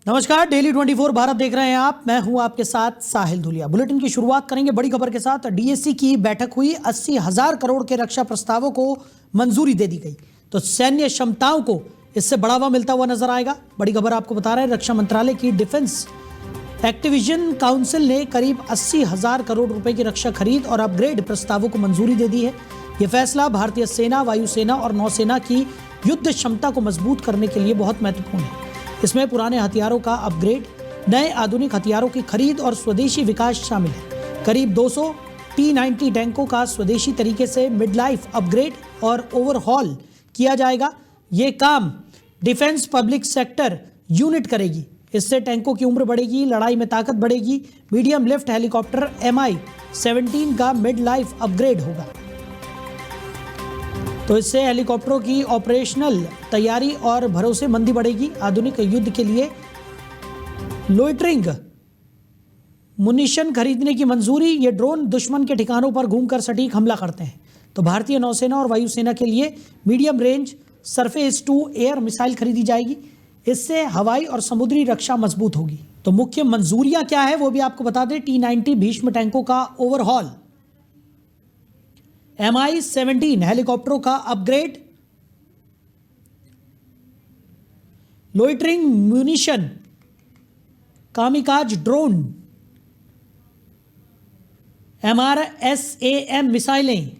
नमस्कार, डेली 24 भारत देख रहे हैं आप। मैं हूं आपके साथ साहिल धुलिया। बुलेटिन की शुरुआत करेंगे बड़ी खबर के साथ। डीएसी की बैठक हुई, 80,000 करोड़ के रक्षा प्रस्तावों को मंजूरी दे दी गई, तो सैन्य क्षमताओं को इससे बढ़ावा मिलता हुआ नजर आएगा। बड़ी खबर आपको बता रहे हैं, रक्षा मंत्रालय की डिफेंस एक्टिविजन काउंसिल ने करीब 80,000 करोड़ रुपए की रक्षा खरीद और अपग्रेड प्रस्तावों को मंजूरी दे दी है। यह फैसला भारतीय सेना, वायुसेना और नौसेना की युद्ध क्षमता को मजबूत करने के लिए बहुत महत्वपूर्ण है। इसमें पुराने हथियारों का अपग्रेड, नए आधुनिक हथियारों की खरीद और स्वदेशी विकास शामिल है। करीब 200 T-90 टैंकों का स्वदेशी तरीके से मिड लाइफ अपग्रेड और ओवरहॉल किया जाएगा। ये काम डिफेंस पब्लिक सेक्टर यूनिट करेगी। इससे टैंकों की उम्र बढ़ेगी, लड़ाई में ताकत बढ़ेगी। मीडियम लिफ्ट हेलीकॉप्टर Mi-17 का मिड लाइफ अपग्रेड होगा, तो इससे हेलीकॉप्टरों की ऑपरेशनल तैयारी और भरोसेमंदी बढ़ेगी। आधुनिक युद्ध के लिए लोइटरिंग मुनिशन खरीदने की मंजूरी। ये ड्रोन दुश्मन के ठिकानों पर घूमकर सटीक हमला करते हैं, तो भारतीय नौसेना और वायुसेना के लिए medium range surface to air missile खरीदी जाएगी। इससे हवाई और समुद्री रक्षा मजबूत होगी। तो मुख्य मंजूरियां क्या है वो भी आपको बता दें। T-90 भीष्म टैंकों का ओवरहॉल, Mi-17 हेलीकॉप्टरों का upgrade, loitering munition, kamikaze drone, MRSAM मिसाइलें,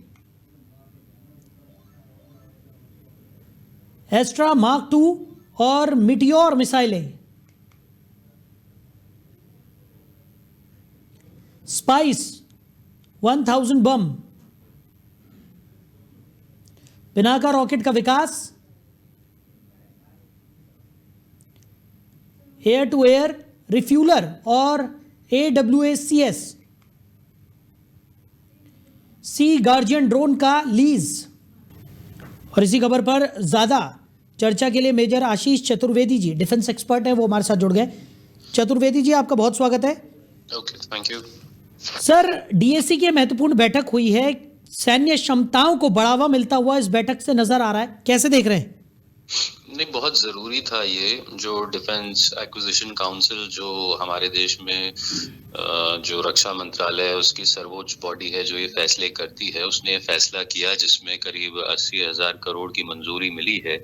एस्ट्रा मार्क 2 और मिटियोर मिसाइलें, स्पाइस 1000 बम, पिनाका रॉकेट का विकास, एयर टू एयर रिफ्यूलर और AWACS, सी गार्जियन ड्रोन का लीज। और इसी खबर पर ज्यादा चर्चा के लिए major Ashish Chaturvedi ji, defence expert हैं, वो हमारे साथ जुड़ गए। चतुर्वेदी जी, आपका बहुत स्वागत है। Okay, thank you sir, DAC की महत्वपूर्ण बैठक हुई है, सैन्य क्षमताओं को बढ़ावा मिलता हुआ इस बैठक से नजर आ रहा है, कैसे देख रहे हैं? नहीं, बहुत जरूरी था ये जो डिफेंस एक्विजिशन काउंसिल जो हमारे देश में जो रक्षा मंत्रालय है उसकी सर्वोच्च बॉडी है जो ये फैसले करती है, उसने ये फैसला किया जिसमें करीब 80,000 करोड़ की मंजूरी मिली है।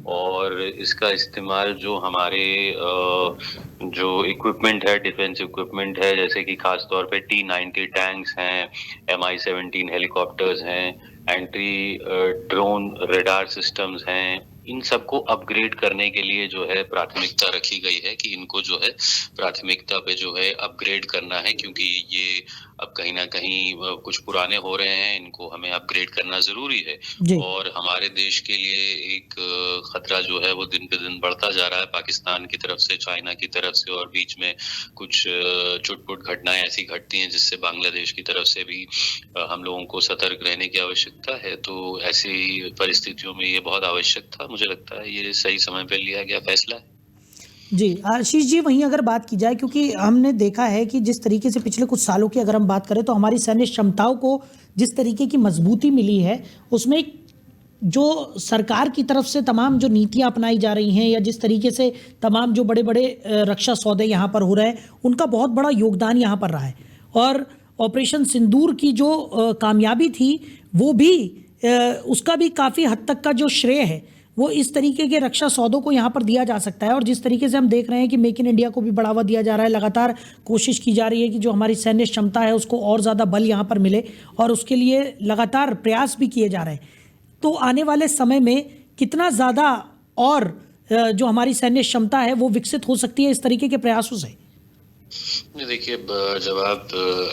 और इसका इस्तेमाल जो हमारे जो इक्विपमेंट है, डिफेंस इक्विपमेंट है, जैसे कि खास तौर पे T-90 टैंक्स हैं, Mi-17 हेलीकॉप्टर्स हैं, एंटी ड्रोन रेडार सिस्टम्स हैं, इन सबको अपग्रेड करने के लिए जो है प्राथमिकता रखी गई है कि इनको जो है प्राथमिकता पे जो है अपग्रेड करना है, क्योंकि ये अब कहीं ना कहीं कुछ पुराने हो रहे हैं, इनको हमें अपग्रेड करना जरूरी है। और हमारे देश के लिए एक खतरा जो है वो दिन पे दिन बढ़ता जा रहा है, पाकिस्तान की तरफ से, चाइना की तरफ से, और बीच में कुछ चुटपुट घटनाएं ऐसी घटती हैं जिससे बांग्लादेश की तरफ से भी हम लोगों को सतर्क रहने की आवश्यकता है। तो ऐसी परिस्थितियों में ये बहुत आवश्यक था। मुझे लगता है ये सही समय पे लिया गया फैसला है। जी आशीष जी, वहीं अगर बात की जाए, क्योंकि हमने देखा है कि जिस तरीके से पिछले कुछ सालों की अगर हम बात करें तो हमारी सैन्य क्षमताओं को जिस तरीके की मजबूती मिली है, उसमें जो सरकार की तरफ से तमाम जो नीतियां अपनाई जा रही हैं या जिस तरीके से तमाम जो बड़े बड़े रक्षा सौदे यहाँ पर हो रहे हैं, उनका बहुत बड़ा योगदान यहाँ पर रहा है। और ऑपरेशन सिंदूर की जो कामयाबी थी वो भी उसका भी काफ़ी हद तक का जो श्रेय है वो इस तरीके के रक्षा सौदों को यहाँ पर दिया जा सकता है। और जिस तरीके से हम देख रहे हैं कि मेक इन इंडिया को भी बढ़ावा दिया जा रहा है, लगातार कोशिश की जा रही है कि जो हमारी सैन्य क्षमता है उसको और ज़्यादा बल यहाँ पर मिले, और उसके लिए लगातार प्रयास भी किए जा रहे हैं। तो आने वाले समय में कितना ज़्यादा और जो हमारी सैन्य क्षमता है वो विकसित हो सकती है इस तरीके के प्रयासों से? देखिए, जब आप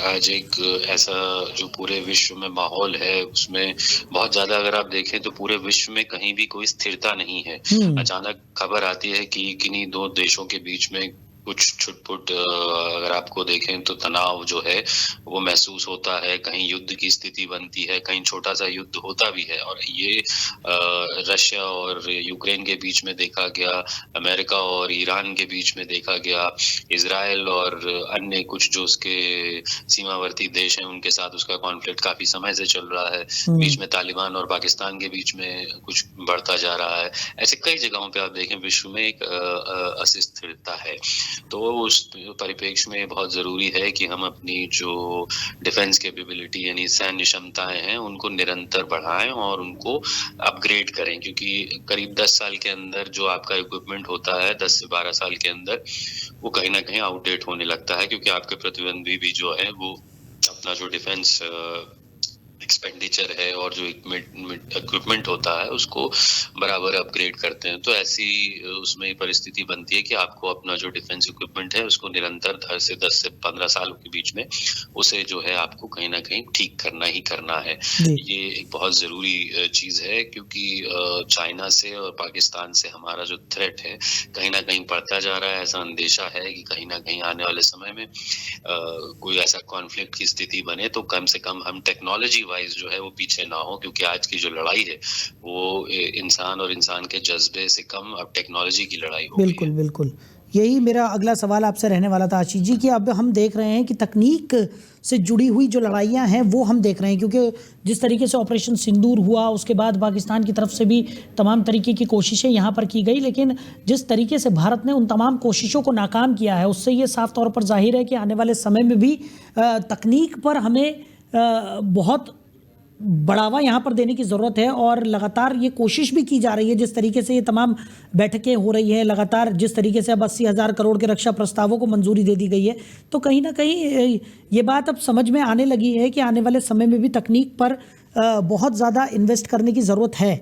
आज एक ऐसा जो पूरे विश्व में माहौल है उसमें बहुत ज्यादा अगर आप देखें तो पूरे विश्व में कहीं भी कोई स्थिरता नहीं है। अचानक खबर आती है कि किन्हीं दो देशों के बीच में कुछ छुटपुट अगर आपको देखें तो तनाव जो है वो महसूस होता है, कहीं युद्ध की स्थिति बनती है, कहीं छोटा सा युद्ध होता भी है। और ये रशिया और यूक्रेन के बीच में देखा गया, अमेरिका और ईरान के बीच में देखा गया, इजराइल और अन्य कुछ जो उसके सीमावर्ती देश हैं उनके साथ उसका कॉन्फ्लिक्ट काफी समय से चल रहा है। बीच में तालिबान और पाकिस्तान के बीच में कुछ बढ़ता जा रहा है। ऐसे कई जगहों पे आप देखें विश्व में एक अस्थिरता है। तो उस परिप्रेक्ष्य में बहुत जरूरी है कि हम अपनी जो डिफेंस कैपेबिलिटी यानी सैन्य क्षमताएं हैं उनको निरंतर बढ़ाएं और उनको अपग्रेड करें, क्योंकि करीब 10 साल के अंदर जो आपका इक्विपमेंट होता है 10 से 12 साल के अंदर वो कहीं ना कहीं आउटडेट होने लगता है, क्योंकि आपके प्रतिद्वंदी भी जो है वो अपना जो डिफेंस एक्सपेंडिचर है और जो इक्विपमेंट होता है उसको बराबर अपग्रेड करते हैं। तो ऐसी उसमें परिस्थिति बनती है कि आपको अपना जो डिफेंस इक्विपमेंट है उसको निरंतर 10 से 15 सालों के बीच में उसे जो है आपको कहीं ना कहीं ठीक करना ही करना है। ये एक बहुत जरूरी चीज है, क्योंकि चाइना से और पाकिस्तान से हमारा जो थ्रेट है कहीं ना कहीं बढ़ता जा रहा है। ऐसा अंदेशा है कि कहीं ना कहीं आने वाले समय में कोई ऐसा कॉन्फ्लिक्ट की स्थिति बने तो कम से कम हम टेक्नोलॉजी वाइज जो है वो पीछे ना हो, क्योंकि आज की जो लड़ाई है वो इंसान और इंसान के जज्बे से कम अब टेक्नोलॉजी की लड़ाई हो बिल्कुल गई है। बिल्कुल, यही मेरा अगला सवाल आपसे रहने वाला था आशीष जी कि अब हम देख रहे हैं कि तकनीक से जुड़ी हुई जो लड़ाइयाँ हैं वो हम देख रहे हैं, क्योंकि जिस तरीके से ऑपरेशन सिंदूर हुआ उसके बाद पाकिस्तान की तरफ से भी तमाम तरीके की कोशिशें यहाँ पर की गई, लेकिन जिस तरीके से भारत ने उन तमाम कोशिशों को नाकाम किया है उससे ये साफ तौर पर जाहिर है कि आने वाले समय में भी तकनीक पर हमें बहुत बढ़ावा यहाँ पर देने की ज़रूरत है। और लगातार ये कोशिश भी की जा रही है, जिस तरीके से ये तमाम बैठकें हो रही हैं, लगातार जिस तरीके से अब 80,000 करोड़ के रक्षा प्रस्तावों को मंजूरी दे दी गई है, तो कहीं ना कहीं ये बात अब समझ में आने लगी है कि आने वाले समय में भी तकनीक पर बहुत ज़्यादा इन्वेस्ट करने की ज़रूरत है।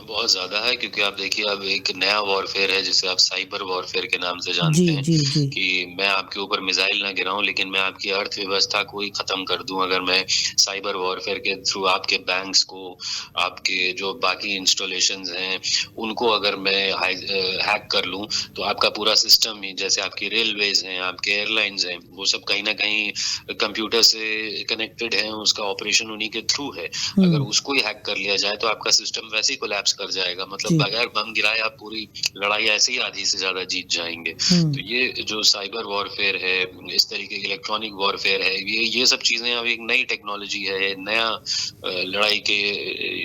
बहुत ज्यादा है, क्योंकि आप देखिए अब एक नया वॉरफेयर है जिसे आप साइबर वॉरफेयर के नाम से जानते हैं। कि मैं आपके ऊपर मिसाइल ना गिराऊं लेकिन मैं आपकी अर्थव्यवस्था को ही खत्म कर दूं। अगर मैं साइबर वॉरफेयर के थ्रू आपके बैंक्स को, आपके जो बाकी इंस्टॉलेशंस हैं उनको अगर मैं हैक कर लूं तो आपका पूरा सिस्टम ही, जैसे आपकी रेलवेज हैं, आपके एयरलाइंस हैं, वो सब कहीं ना कहीं कंप्यूटर से कनेक्टेड है, उसका ऑपरेशन उन्हीं के थ्रू है। अगर उसको ही हैक कर लिया जाए तो आपका सिस्टम वैसे ही कोलैप्स कर जाएगा। मतलब बगैर बम गिराए आप पूरी लड़ाई ऐसे ही आधी से ज्यादा जीत जाएंगे। तो ये जो साइबर वॉरफेयर है, इस तरीके की इलेक्ट्रॉनिक वॉरफेयर है, ये सब चीजें अब एक नई टेक्नोलॉजी है, नया लड़ाई के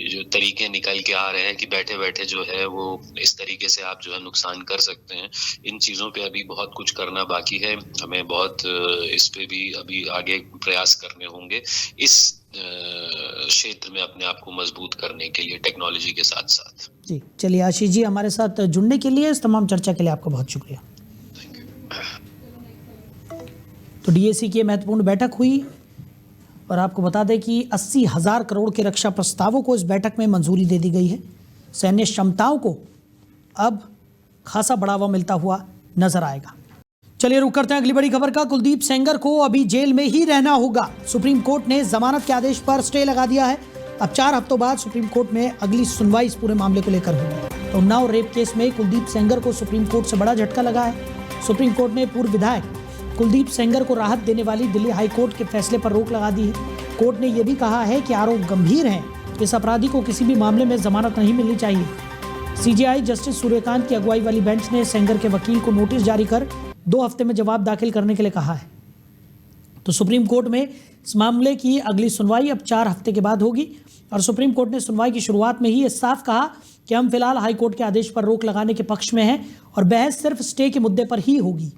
जो तरीके निकल के आ रहे हैं कि बैठे बैठे जो है वो इस तरीके से आप जो है नुकसान कर सकते हैं। इन चीजों पे अभी बहुत कुछ करना बाकी है, हमें बहुत इस पे भी अभी आगे प्रयास करने होंगे इस क्षेत्र में अपने आप को मजबूत करने के लिए टेक्नोलॉजी के साथ साथ। जी चलिए आशीष जी, हमारे साथ जुड़ने के लिए, इस तमाम चर्चा के लिए आपका बहुत शुक्रिया। तो डीएसी की महत्वपूर्ण बैठक हुई और आपको बता दें कि 80,000 करोड़ के रक्षा प्रस्तावों को इस बैठक में मंजूरी दे दी गई है। सैन्य क्षमताओं को अब खासा बढ़ावा मिलता हुआ नजर आएगा। चलिए रुक करते हैं अगली बड़ी खबर का। कुलदीप सेंगर को अभी जेल में ही रहना होगा। सुप्रीम कोर्ट ने जमानत के आदेश पर स्टे लगा दिया है। अब 4 हफ्तों बाद सुप्रीम कोर्ट में अगली सुनवाई इस पूरे मामले को लेकर होगी। तो उन्नाव रेप केस में कुलदीप सेंगर को सुप्रीम कोर्ट से बड़ा झटका लगा है। सुप्रीम कोर्ट ने पूर्व विधायक कुलदीप सेंगर को राहत देने वाली दिल्ली हाई कोर्ट के फैसले पर रोक लगा दी है। कोर्ट ने यह भी कहा है कि आरोप गंभीर हैं, इस अपराधी को किसी भी मामले में जमानत नहीं मिलनी चाहिए। सीजेआई जस्टिस सूर्यकांत की अगुवाई वाली बेंच ने सेंगर के वकील को नोटिस जारी कर 2 हफ्ते में जवाब दाखिल करने के लिए कहा है। तो सुप्रीम कोर्ट में इस मामले की अगली सुनवाई अब 4 हफ्ते के बाद होगी। और सुप्रीम कोर्ट ने सुनवाई की शुरुआत में ही ये साफ कहा कि हम फिलहाल हाई कोर्ट के आदेश पर रोक लगाने के पक्ष में हैं और बहस सिर्फ स्टे के मुद्दे पर ही होगी।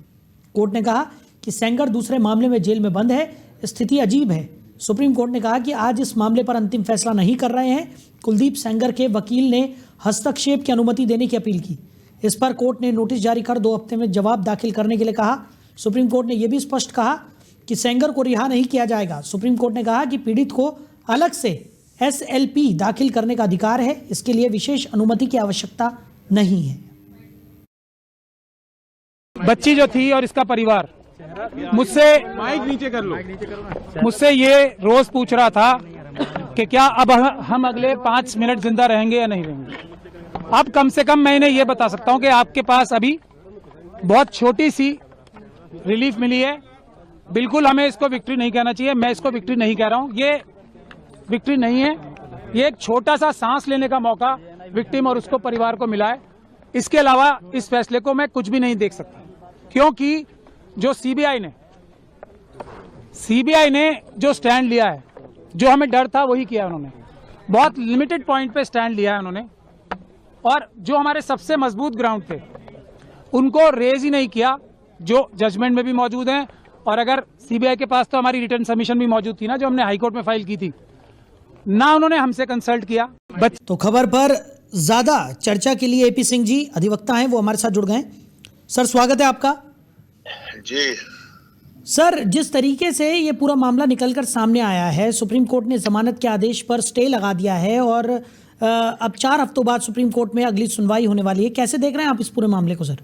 कोर्ट ने कहा कि सेंगर दूसरे मामले में जेल में बंद है, स्थिति अजीब है। सुप्रीम कोर्ट ने कहा कि आज इस मामले पर अंतिम फैसला नहीं कर रहे हैं। कुलदीप सेंगर के वकील ने हस्तक्षेप की अनुमति देने की अपील की। इस पर कोर्ट ने नोटिस जारी कर 2 हफ्ते में जवाब दाखिल करने के लिए कहा। सुप्रीम कोर्ट ने यह भी स्पष्ट कहा कि सेंगर को रिहा नहीं किया जाएगा। सुप्रीम कोर्ट ने कहा कि पीड़ित को अलग से SLP दाखिल करने का अधिकार है, इसके लिए विशेष अनुमति की आवश्यकता नहीं है। बच्ची जो थी और इसका परिवार मुझसे माइक नीचे कर लो। मुझसे ये रोज पूछ रहा था कि क्या अब हम अगले 5 मिनट जिंदा रहेंगे या नहीं रहेंगे। अब कम से कम मैं इन्हें ये बता सकता हूं कि आपके पास अभी बहुत छोटी सी रिलीफ मिली है। बिल्कुल हमें इसको विक्ट्री नहीं कहना चाहिए, मैं इसको विक्ट्री नहीं कह रहा हूं, ये विक्ट्री नहीं है, ये एक छोटा सा सांस लेने का मौका विक्टिम और उसको परिवार को मिला है। इसके अलावा इस फैसले को मैं कुछ भी नहीं देख सकता, क्योंकि जो सीबीआई ने जो स्टैंड लिया है, जो हमें डर था वही किया उन्होंने। बहुत लिमिटेड पॉइंट पे स्टैंड लिया है उन्होंने, और जो हमारे सबसे मजबूत ग्राउंड थे उनको रेज ही नहीं किया, जो जजमेंट में भी मौजूद हैं। और अगर सीबीआई के पास तो हमारी रिटर्न सबमिशन भी मौजूद थी ना, जो हमने हाईकोर्ट में फाइल की थी, ना उन्होंने हमसे कंसल्ट किया। तो खबर पर ज्यादा चर्चा के लिए एपी सिंह जी अधिवक्ता हैं, वो हमारे साथ जुड़ गए। सर स्वागत है आपका। जी सर, जिस तरीके से ये पूरा मामला निकलकर सामने आया है, सुप्रीम कोर्ट ने जमानत के आदेश पर स्टे लगा दिया है और अब 4 हफ्तों बाद सुप्रीम कोर्ट में अगली सुनवाई होने वाली है, कैसे देख रहे हैं आप इस पूरे मामले को? सर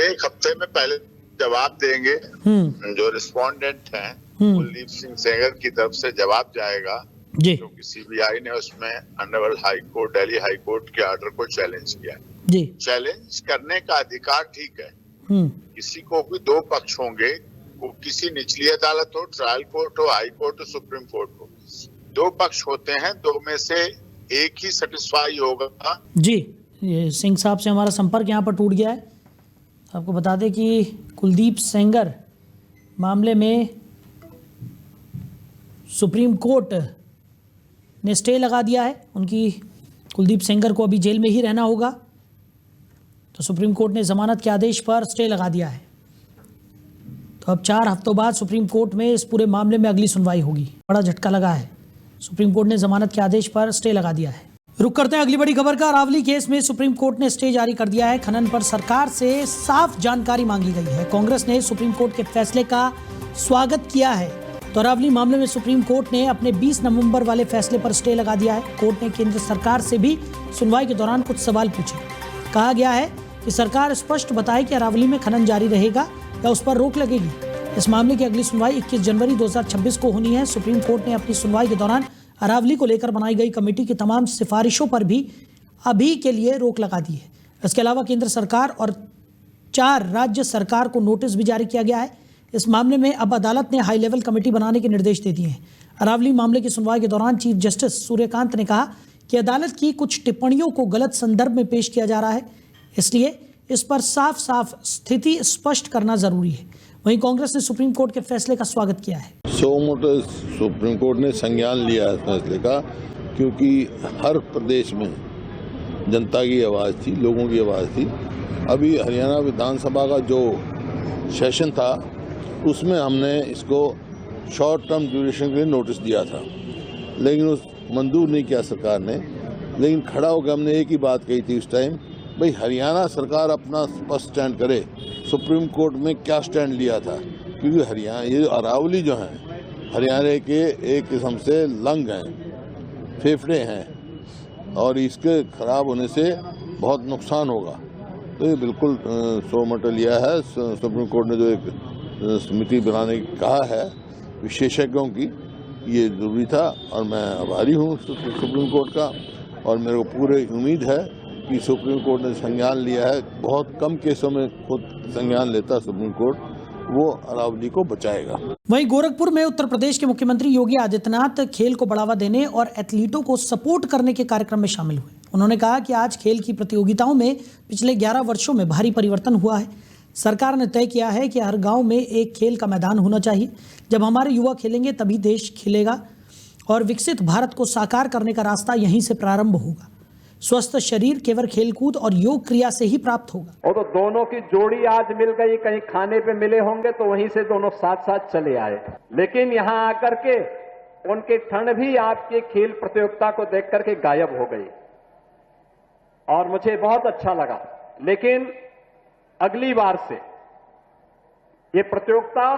1 हफ्ते में पहले जवाब देंगे। जो रिस्पोंडेंट हैं कुलदीप सिंह सेंगर की तरफ से जवाब जाएगा जी, क्योंकि सीबीआई ने उसमें honourable high court, Delhi high court के ऑर्डर को चैलेंज किया है। जी, चैलेंज करने का अधिकार ठीक है, किसी को भी 2 पक्ष होंगे, वो किसी निचली अदालत हो, ट्रायल कोर्ट हो, हाई कोर्ट हो, सुप्रीम कोर्ट हो, 2 पक्ष होते हैं, 2 में से एक ही सेटिस्फाई होगा। जी, ये सिंह साहब से हमारा संपर्क यहाँ पर टूट गया है। आपको बता दें कि कुलदीप सेंगर मामले में सुप्रीम कोर्ट ने स्टे लगा दिया है। कुलदीप सेंगर को अभी जेल में ही रहना होगा, तो सुप्रीम कोर्ट ने जमानत के आदेश पर स्टे लगा दिया है। तो अब 4 हफ्तों बाद सुप्रीम कोर्ट में इस पूरे मामले में अगली सुनवाई होगी। बड़ा झटका लगा है, सुप्रीम कोर्ट ने जमानत के आदेश पर स्टे लगा दिया है। रुक करते हैं अगली बड़ी खबर का। अरावली केस में सुप्रीम कोर्ट ने स्टे जारी कर दिया है। खनन पर सरकार से साफ जानकारी मांगी गई है। कांग्रेस ने सुप्रीम कोर्ट के फैसले का स्वागत किया है। तो अरावली मामले में सुप्रीम कोर्ट ने अपने 20 नवंबर वाले फैसले पर स्टे लगा दिया है। कोर्ट ने केंद्र सरकार से भी सुनवाई के दौरान कुछ सवाल पूछे। कहा गया है कि सरकार स्पष्ट बताए कि अरावली में खनन जारी रहेगा या उस पर रोक लगेगी। इस मामले की अगली सुनवाई 21 जनवरी 2026 को होनी है। सुप्रीम कोर्ट ने अपनी सुनवाई के दौरान अरावली को लेकर बनाई गई कमेटी की तमाम सिफारिशों पर भी अभी के लिए रोक लगा दी है। इसके अलावा केंद्र सरकार और 4 राज्य सरकार को नोटिस भी जारी किया गया है। इस मामले में अब अदालत ने हाई लेवल कमेटी बनाने के निर्देश दे दिए हैं। अरावली मामले की सुनवाई के दौरान चीफ जस्टिस सूर्यकांत ने कहा कि अदालत की कुछ टिप्पणियों को गलत संदर्भ में पेश किया जा रहा है, इसलिए इस पर साफ साफ स्थिति स्पष्ट करना जरूरी है। वहीं कांग्रेस ने सुप्रीम कोर्ट के फैसले का स्वागत किया है। सुप्रीम कोर्ट ने संज्ञान लिया है फैसले का, क्योंकि हर प्रदेश में जनता की आवाज़ थी, लोगों की आवाज़ थी। अभी हरियाणा विधानसभा का जो सेशन था उसमें हमने इसको शॉर्ट टर्म ड्यूरेशन के लिए नोटिस दिया था, लेकिन उस मंजूर नहीं किया सरकार ने। लेकिन खड़ा होकर हमने एक ही बात कही थी उस टाइम, भाई हरियाणा सरकार अपना स्पष्ट स्टैंड करे, सुप्रीम कोर्ट में क्या स्टैंड लिया था। क्योंकि हरियाणा, ये अरावली जो हैं हरियाणा के एक किस्म से लंग हैं, फेफड़े हैं, और इसके खराब होने से बहुत नुकसान होगा। तो ये बिल्कुल सो मट लिया है। सुप्रीम कोर्ट ने जो एक समिति बनाने की कहा है विशेषज्ञों की, ये जरूरी था और मैं आभारी हूँ सुप्रीम कोर्ट का। और मेरे को पूरी उम्मीद है कि सुप्रीम कोर्ट ने संज्ञान लिया है। बहुत कम केसों में खुद संज्ञान लेता सुप्रीम कोर्ट, वो अरावली को बचाएगा। वहीं गोरखपुर में उत्तर प्रदेश के मुख्यमंत्री योगी आदित्यनाथ खेल को बढ़ावा देने और एथलीटों को सपोर्ट करने के कार्यक्रम में शामिल हुए। उन्होंने कहा कि आज खेल की प्रतियोगिताओं में पिछले 11 वर्षों में भारी परिवर्तन हुआ है। सरकार ने तय किया है कि हर गांव में एक खेल का मैदान होना चाहिए। जब हमारे युवा खेलेंगे तभी देश खिलेगा और विकसित भारत को साकार करने का रास्ता यहीं से प्रारंभ होगा। स्वस्थ शरीर केवल खेलकूद और योग क्रिया से ही प्राप्त होगा। और तो दोनों की जोड़ी आज मिल गई, कहीं खाने पे मिले होंगे तो वहीं से दोनों साथ साथ चले आए, लेकिन यहाँ आकर के उनकी ठंड भी आपके खेल प्रतियोगिता को देख करके गायब हो गई और मुझे बहुत अच्छा लगा। लेकिन अगली बार से ये प्रतियोगिता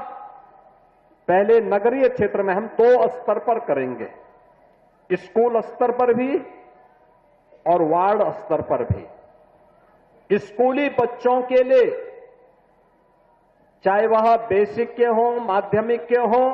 पहले नगरीय क्षेत्र में हम 2 स्तर पर करेंगे, स्कूल स्तर पर भी और वार्ड स्तर पर भी। स्कूली बच्चों के लिए, चाहे वह बेसिक के हों, माध्यमिक के हों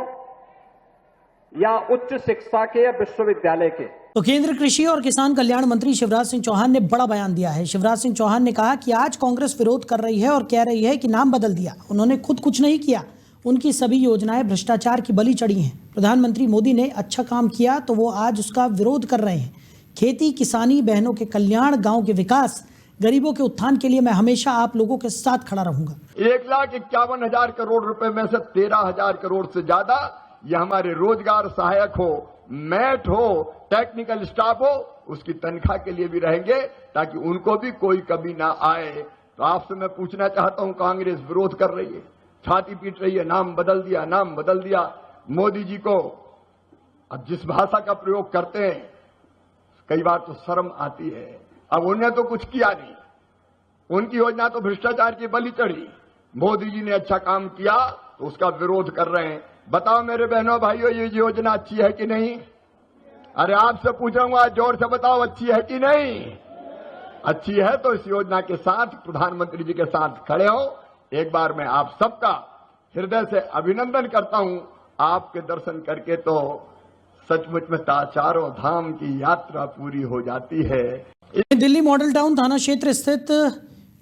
या उच्च शिक्षा के या विश्वविद्यालय के। तो केंद्रीय कृषि और किसान कल्याण मंत्री शिवराज सिंह चौहान ने बड़ा बयान दिया है। शिवराज सिंह चौहान ने कहा कि आज कांग्रेस विरोध कर रही है और कह रही है कि नाम बदल दिया। उन्होंने खुद कुछ नहीं किया, उनकी सभी योजनाएं भ्रष्टाचार की बलि चढ़ी हैं। प्रधानमंत्री मोदी ने अच्छा काम किया तो वो आज उसका विरोध कर रहे हैं। खेती, किसानी, बहनों के कल्याण, गांव के विकास, गरीबों के उत्थान के लिए मैं हमेशा आप लोगों के साथ खड़ा रहूंगा। 1,51,000 करोड़ रुपए में से 13,000 करोड़ से ज्यादा ये हमारे रोजगार सहायक हो, मैट हो, टेक्निकल स्टाफ हो, उसकी तनख्वाह के लिए भी रहेंगे ताकि उनको भी कोई कमी ना आए। तो आपसे मैं पूछना चाहता हूं, कांग्रेस विरोध कर रही है, छाती पीट रही है, नाम बदल दिया, नाम बदल दिया। मोदी जी को अब जिस भाषा का प्रयोग करते हैं कई बार तो शर्म आती है। अब उन्हें तो कुछ किया नहीं, उनकी योजना तो भ्रष्टाचार की बलि चढ़ी। मोदी जी ने अच्छा काम किया तो उसका विरोध कर रहे हैं। बताओ मेरे बहनों भाइयों, ये योजना अच्छी है कि नहीं? अरे आपसे पूछ रहा हूं, आज जोर से बताओ, अच्छी है कि नहीं? अच्छी है तो इस योजना के साथ प्रधानमंत्री जी के साथ खड़े हो। एक बार मैं आप सबका हृदय से अभिनंदन करता हूं। आपके दर्शन करके तो सचमुच में चारों धाम की यात्रा पूरी हो जाती है। दिल्ली मॉडल टाउन थाना क्षेत्र स्थित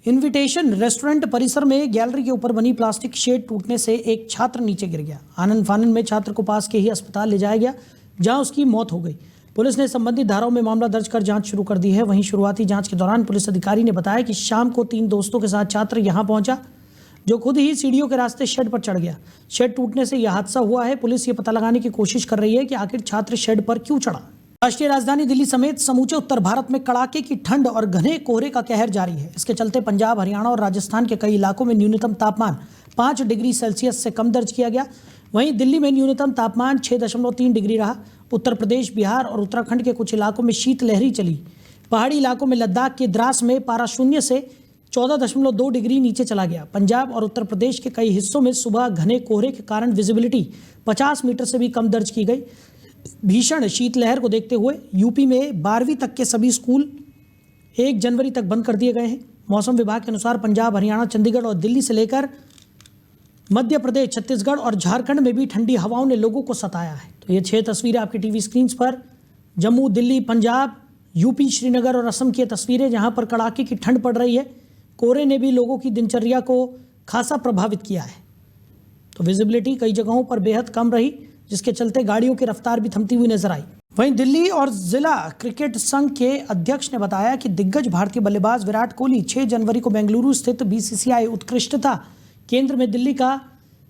इनविटेशन रेस्टोरेंट परिसर में गैलरी के ऊपर बनी प्लास्टिक शेड टूटने से एक छात्र नीचे गिर गया। आनंद फानन में छात्र को पास के ही अस्पताल ले जाया गया, जहां उसकी मौत हो गई। पुलिस ने संबंधित धाराओं में मामला दर्ज कर जांच शुरू कर दी है। वहीं शुरुआती जांच के दौरान पुलिस अधिकारी ने बताया कि शाम को 3 दोस्तों के साथ छात्र यहां पहुंचा, जो खुद ही सीढ़ियों के रास्ते शेड पर चढ़ गया। शेड टूटने से यह हादसा हुआ है। पुलिस ये पता लगाने की कोशिश कर रही है कि आखिर छात्र शेड पर क्यों चढ़ा। राष्ट्रीय राजधानी दिल्ली समेत समूचे उत्तर भारत में कड़ाके की ठंड और घने कोहरे का कहर जारी है। इसके चलते पंजाब, हरियाणा और राजस्थान के कई इलाकों में न्यूनतम तापमान 5 डिग्री सेल्सियस से कम दर्ज किया गया। वहीं दिल्ली में न्यूनतम तापमान 6.3 डिग्री रहा। उत्तर प्रदेश, बिहार और उत्तराखंड के कुछ इलाकों में शीतलहरी चली। पहाड़ी इलाकों में लद्दाख के द्रास में पारा शून्य से 14.2 डिग्री नीचे चला गया। पंजाब और उत्तर प्रदेश के कई हिस्सों में सुबह घने कोहरे के कारण विजिबिलिटी 50 मीटर से भी कम दर्ज की गई। भीषण शीतलहर को देखते हुए यूपी में 12वीं तक के सभी स्कूल 1 जनवरी तक बंद कर दिए गए हैं। मौसम विभाग के अनुसार पंजाब, हरियाणा, चंडीगढ़ और दिल्ली से लेकर मध्य प्रदेश, छत्तीसगढ़ और झारखंड में भी ठंडी हवाओं ने लोगों को सताया है। तो ये 6 तस्वीरें आपकी टीवी स्क्रीन पर जम्मू, दिल्ली, पंजाब, यूपी, श्रीनगर और असम की तस्वीरें, जहां पर कड़ाके की ठंड पड़ रही है। कोहरे ने भी लोगों की दिनचर्या को खासा प्रभावित किया है। तो विजिबिलिटी कई जगहों पर बेहद कम रही, जिसके चलते गाड़ियों की रफ्तार भी थमती हुई नजर आई। वहीं दिल्ली और जिला क्रिकेट संघ के अध्यक्ष ने बताया कि दिग्गज भारतीय बल्लेबाज विराट कोहली 6 जनवरी को बेंगलुरु स्थित BCCI उत्कृष्टता केंद्र में दिल्ली का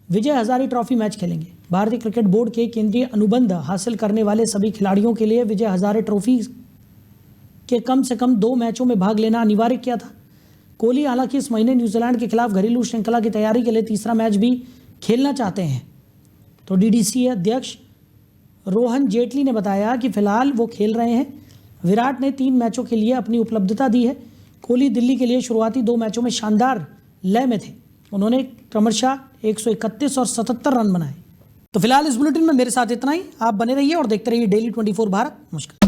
विजय हजारे ट्रॉफी मैच खेलेंगे। भारतीय क्रिकेट बोर्ड के केंद्रीय अनुबंध हासिल करने वाले सभी खिलाड़ियों के लिए विजय हजारे ट्रॉफी के कम से कम 2 मैचों में भाग लेना अनिवार्य किया था। कोहली हालांकि इस महीने न्यूजीलैंड के खिलाफ घरेलू श्रृंखला की तैयारी के लिए तीसरा मैच भी खेलना चाहते हैं। तो DDCA अध्यक्ष रोहन जेटली ने बताया कि फिलहाल वो खेल रहे हैं। विराट ने 3 मैचों के लिए अपनी उपलब्धता दी है। कोहली दिल्ली के लिए शुरुआती 2 मैचों में शानदार लय में थे। उन्होंने क्रमशः 131 और 77 रन बनाए। तो फिलहाल इस बुलेटिन में मेरे साथ इतना ही। आप बने रहिए और देखते रहिए डेली 24 भारत। नमस्कार।